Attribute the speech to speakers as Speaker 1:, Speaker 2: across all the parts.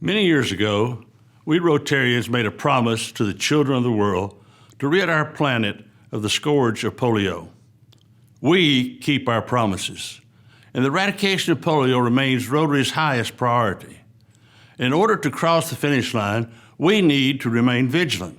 Speaker 1: Many years ago, we Rotarians made a promise to the children of the world to rid our planet of the scourge of polio. We keep our promises, and the eradication of polio remains Rotary's highest priority. In order to cross the finish line, we need to remain vigilant.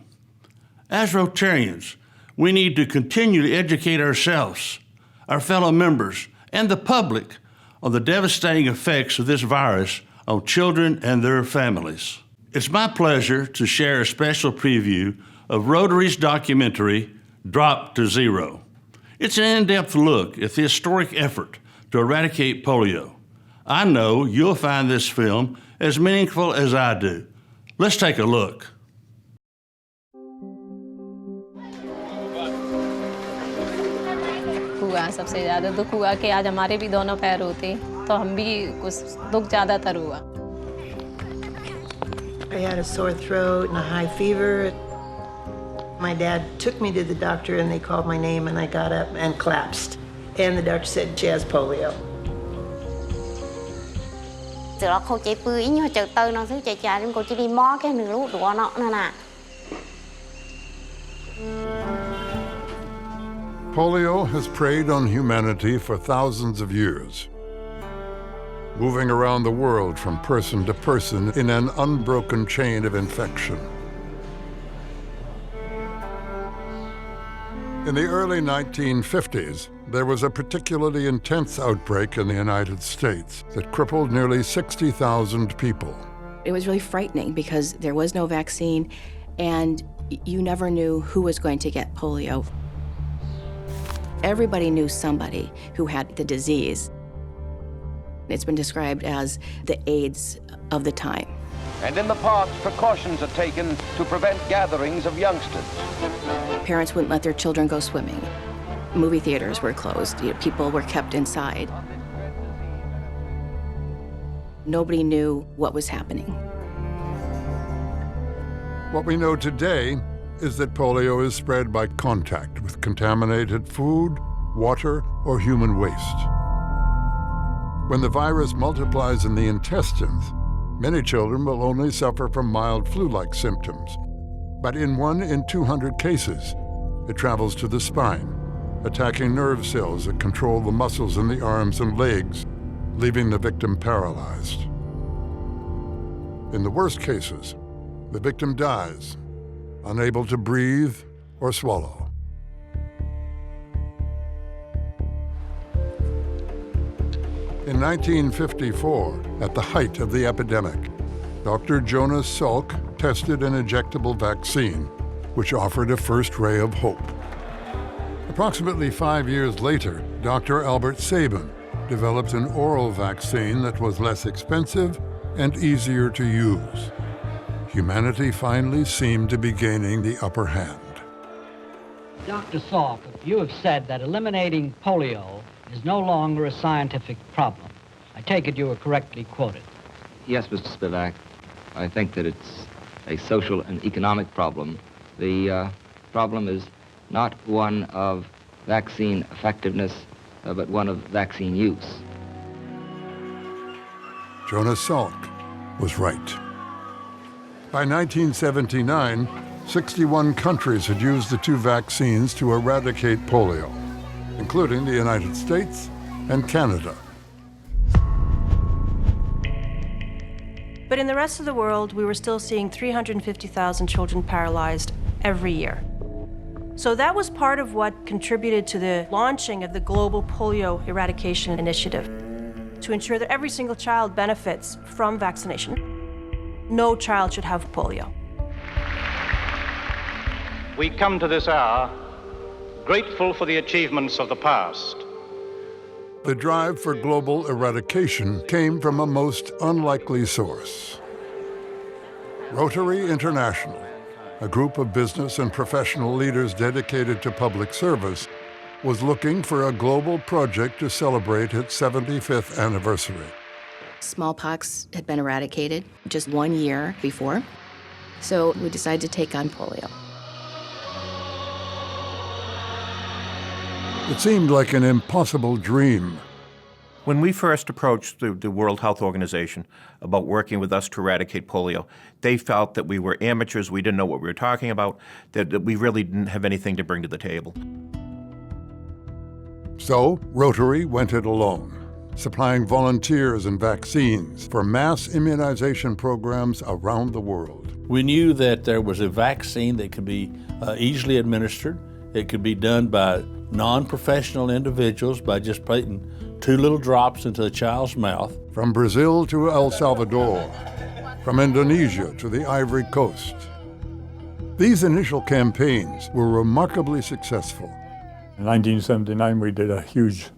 Speaker 1: As Rotarians, we need to continually educate ourselves, our fellow members, and the public on the devastating effects of this virus on children and their families. It's my pleasure to share a special preview of Rotary's documentary, Drop to Zero. It's an in-depth look at the historic effort to eradicate polio. I know you'll find this film as meaningful as I do. Let's take a look.
Speaker 2: हुआ सबसे ज़्यादा दुख हुआ कि आज हमारे भी दोनों पैर होते तो हम भी कुछ दुख ज़्यादातर हुआ.
Speaker 3: I had a sore throat and a high fever. My dad took me to the doctor and they called my name and I got up and collapsed. And the doctor said she has polio.
Speaker 4: Từ đó cô chạy bươi nhưng mà từ từ nó thứ chạy nên cô chỉ đi mó cái nửa lúa đũa nó nè.
Speaker 5: Polio has preyed on humanity for thousands of years, moving around the world from person to person in an unbroken chain of infection. In the early 1950s, there was a particularly intense outbreak in the United States that crippled nearly 60,000 people.
Speaker 6: It was really frightening because there was no vaccine and you never knew who was going to get polio. Everybody knew somebody who had the disease. It's been described as the AIDS of the time.
Speaker 7: And in the past, precautions are taken to prevent gatherings of youngsters.
Speaker 6: Parents wouldn't let their children go swimming. Movie theaters were closed. People were kept inside. Nobody knew what was happening.
Speaker 5: What we know today is that polio is spread by contact with contaminated food, water, or human waste. When the virus multiplies in the intestines, many children will only suffer from mild flu-like symptoms. But in 1 in 200 cases, it travels to the spine, attacking nerve cells that control the muscles in the arms and legs, leaving the victim paralyzed. In the worst cases, the victim dies, unable to breathe or swallow. In 1954, at the height of the epidemic, Dr. Jonas Salk tested an injectable vaccine, which offered a first ray of hope. Approximately 5 years later, Dr. Albert Sabin developed an oral vaccine that was less expensive and easier to use. Humanity finally seemed to be gaining the upper hand.
Speaker 8: Dr. Salk, you have said that eliminating polio is no longer a scientific problem. I take it you are correctly quoted.
Speaker 9: Yes, Mr. Spivak. I think that it's a social and economic problem. The problem is not one of vaccine effectiveness, but one of vaccine use.
Speaker 5: Jonas Salk was right. By 1979, 61 countries had used the two vaccines to eradicate polio, including the United States and Canada.
Speaker 10: But in the rest of the world, we were still seeing 350,000 children paralyzed every year. So that was part of what contributed to the launching of the Global Polio Eradication Initiative, to ensure that every single child benefits from vaccination. No child should have polio.
Speaker 11: We come to this hour grateful for the achievements of the past.
Speaker 5: The drive for global eradication came from a most unlikely source. Rotary International, a group of business and professional leaders dedicated to public service, was looking for a global project to celebrate its 75th anniversary.
Speaker 6: Smallpox had been eradicated just 1 year before, so we decided to take on polio.
Speaker 5: It seemed like an impossible dream.
Speaker 12: When we first approached the World Health Organization about working with us to eradicate polio, they felt that we were amateurs, we didn't know what we were talking about, that we really didn't have anything to bring to the table.
Speaker 5: So Rotary went it alone, supplying volunteers and vaccines for mass immunization programs around the world.
Speaker 1: We knew that there was a vaccine that could be easily administered. It could be done by non-professional individuals by just putting 2 little drops into the child's mouth.
Speaker 5: From Brazil to El Salvador, from Indonesia to the Ivory Coast. These initial campaigns were remarkably successful.
Speaker 13: In 1979, we did a huge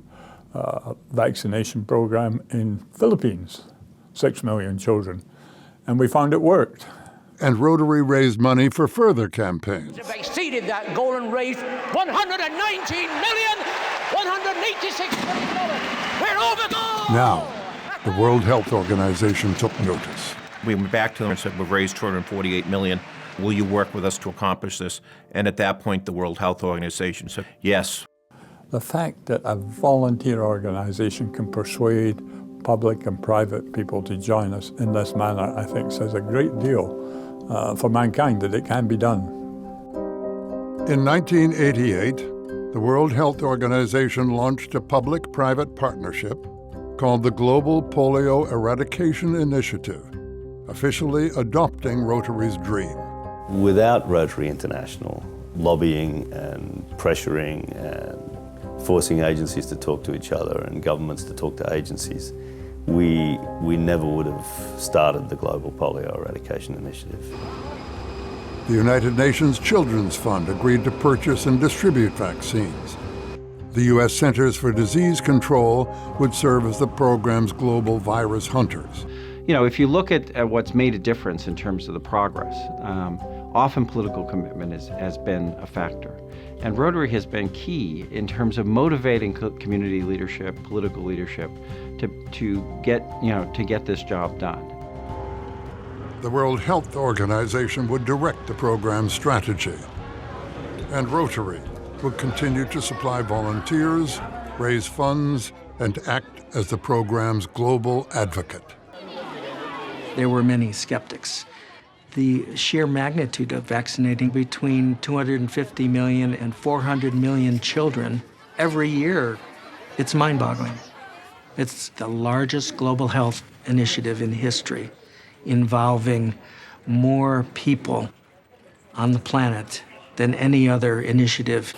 Speaker 13: vaccination program in Philippines, 6 million children, and we found it worked.
Speaker 5: And Rotary raised money for further campaigns.
Speaker 14: If exceeded that goal and raised $119,186 million. We're over goal!
Speaker 5: Now, the World Health Organization took notice.
Speaker 12: We went back to them and said, we've raised $248 million. Will you work with us to accomplish this? And at that point, the World Health Organization said, yes.
Speaker 13: The fact that a volunteer organization can persuade public and private people to join us in this manner, I think, says a great deal for mankind that it can be done.
Speaker 5: In 1988, the World Health Organization launched a public-private partnership called the Global Polio Eradication Initiative, officially adopting Rotary's dream.
Speaker 15: Without Rotary International lobbying and pressuring and forcing agencies to talk to each other and governments to talk to agencies, we never would have started the Global Polio Eradication Initiative.
Speaker 5: The United Nations Children's Fund agreed to purchase and distribute vaccines. The U.S. Centers for Disease Control would serve as the program's global virus hunters.
Speaker 16: You know, if you look at what's made a difference in terms of the progress, often political commitment has been a factor. And Rotary has been key in terms of motivating community leadership, political leadership, to get this job done.
Speaker 5: The World Health Organization would direct the program's strategy, and Rotary would continue to supply volunteers, raise funds, and act as the program's global advocate.
Speaker 17: There were many skeptics. The sheer magnitude of vaccinating between 250 million and 400 million children every year, it's mind-boggling. It's the largest global health initiative in history, involving more people on the planet than any other initiative.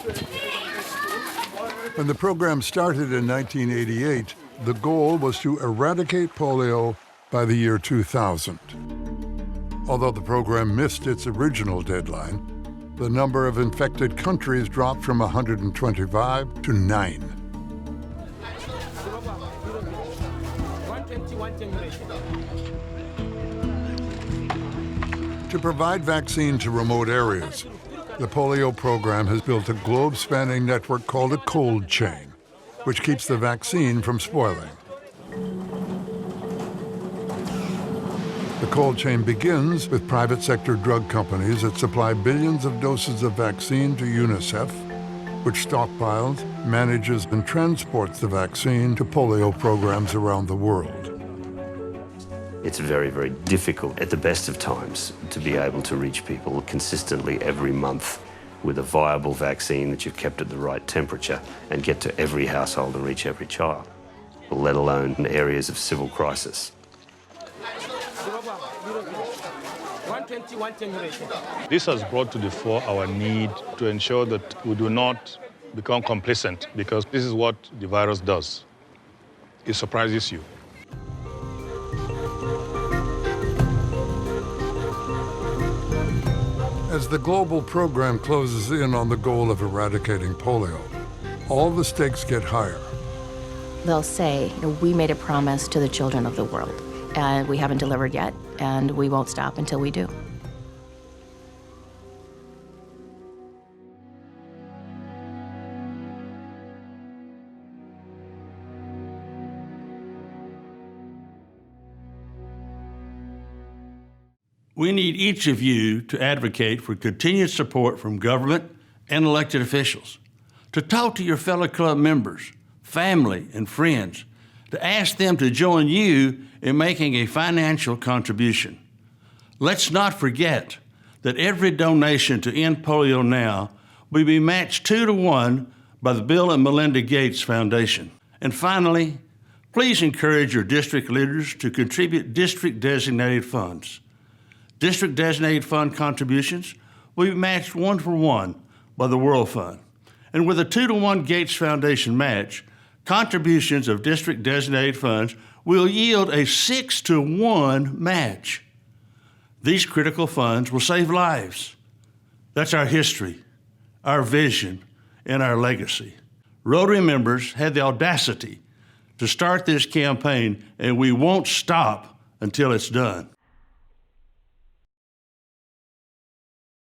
Speaker 5: When the program started in 1988, the goal was to eradicate polio by the year 2000. Although the program missed its original deadline, the number of infected countries dropped from 125 to 9. To provide vaccine to remote areas, the polio program has built a globe-spanning network called a cold chain, which keeps the vaccine from spoiling. The cold chain begins with private sector drug companies that supply billions of doses of vaccine to UNICEF, which stockpiles, manages, and transports the vaccine to polio programs around the world.
Speaker 15: It's very, very difficult at the best of times to be able to reach people consistently every month with a viable vaccine that you've kept at the right temperature and get to every household and reach every child, let alone in areas of civil crisis.
Speaker 11: This has brought to the fore our need to ensure that we do not become complacent, because this is what the virus does. It surprises you.
Speaker 5: As the global program closes in on the goal of eradicating polio, all the stakes get higher.
Speaker 6: They'll say, we made a promise to the children of the world, and we haven't delivered yet, and we won't stop until we do.
Speaker 1: We need each of you to advocate for continued support from government and elected officials, to talk to your fellow club members, family, and friends, to ask them to join you in making a financial contribution. Let's not forget that every donation to End Polio Now will be matched 2-to-1 by the Bill and Melinda Gates Foundation. And finally, please encourage your district leaders to contribute district-designated funds. District-designated fund contributions will be matched 1-for-1 by the World Fund. And with a 2-to-1 Gates Foundation match, contributions of district-designated funds will yield a 6-to-1 match. These critical funds will save lives. That's our history, our vision, and our legacy. Rotary members had the audacity to start this campaign, and we won't stop until it's done.